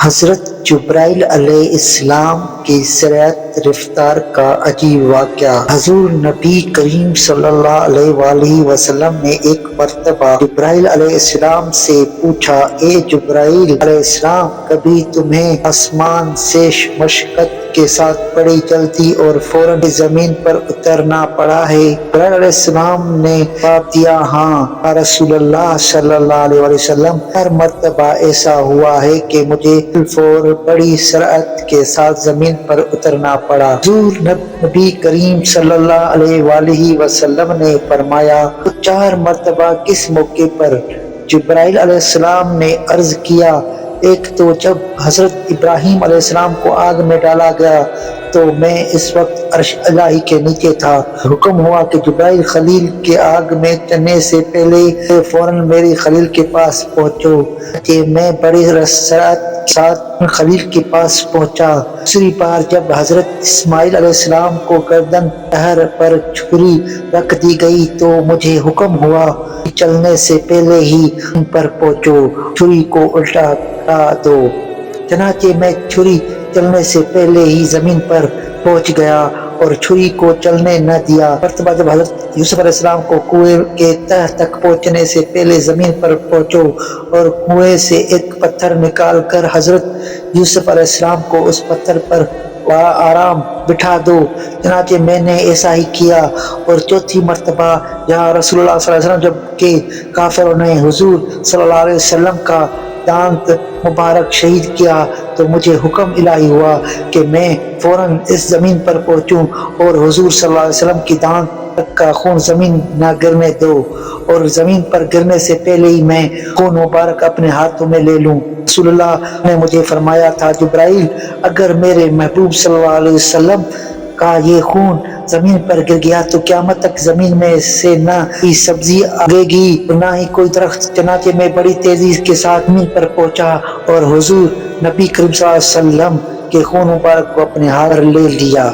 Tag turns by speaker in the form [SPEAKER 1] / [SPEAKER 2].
[SPEAKER 1] حضرت جبرائیل علیہ السلام کی سرایت رفتار کا عجیب واقعہ۔ حضور نبی کریم صلی اللہ علیہ وآلہ وسلم نے ایک مرتبہ جبرائیل علیہ السلام سے پوچھا، اے جبرائیل علیہ السلام، کبھی تمہیں آسمان سے مشقت کے ساتھ بڑی جلدی اور فوراً زمین پر اترنا پڑا ہے؟ جبرائیل علیہ السلام نے جواب دیا، ہاں یا رسول اللہ صلی اللہ علیہ وسلم، ہر مرتبہ ایسا ہوا ہے کہ مجھے فور بڑی سرعت کے ساتھ زمین پر اترنا پڑا۔ حضور نبی کریم صلی اللہ علیہ وآلہ وسلم نے فرمایا، تو 4 مرتبہ کس موقع پر؟ جبرائیل علیہ السلام نے عرض کیا، ایک تو جب حضرت ابراہیم علیہ السلام کو آگ میں ڈالا گیا تو میں اس وقت عرش الہی کے نیچے تھا۔ حکم ہوا کہ جبرائیل خلیل کے آگ میں چلنے سے پہلے فوراً میری خلیل کے پاس پہنچو، کہ میں بڑی سرعت کے ساتھ خلیل کے پاس پہنچا۔ دوسری بار جب حضرت اسماعیل علیہ السلام کو گردن دہر پر چھری رکھ دی گئی تو مجھے حکم ہوا کہ چلنے سے پہلے ہی ان پر پہنچو، چھری کو الٹا کرا دو۔ چنانچہ میں چھری چلنے سے پہلے ہی زمین پر پہنچ گیا اور چھری کو چلنے نہ دیا۔ مرتبہ جب حضرت یوسف علیہ السلام کو کنویں کے تہ تک پہنچنے سے پہلے زمین پر پہنچو اور کنویں سے ایک پتھر نکال کر حضرت یوسف علیہ السلام کو اس پتھر پر آرام بٹھا دو، چنانچہ میں نے ایسا ہی کیا۔ اور چوتھی مرتبہ جہاں رسول اللہ صلی اللہ علیہ وسلم جب کہ کافروں نے حضور صلی اللہ علیہ وسلم کا دانت مبارک شہید کیا تو مجھے حکم الہی ہوا کہ میں فوراً اس زمین پر پہنچوں اور حضور صلی اللہ علیہ وسلم کی دانت کا خون زمین نہ گرنے دو، اور زمین پر گرنے سے پہلے ہی میں خون مبارک اپنے ہاتھوں میں لے لوں۔ رسول اللہ نے مجھے فرمایا تھا، جبرائیل، اگر میرے محبوب صلی اللہ علیہ وسلم کا یہ خون زمین پر گر گیا تو قیامت تک زمین میں سے نہ ہی سبزی اگے گی اور نہ ہی کوئی درخت۔ چنانچہ میں بڑی تیزی کے ساتھ زمین پر پہنچا اور حضور نبی کریم صلی اللہ علیہ وسلم کے خون مبارک کو اپنے ہاتھ پر لے لیا۔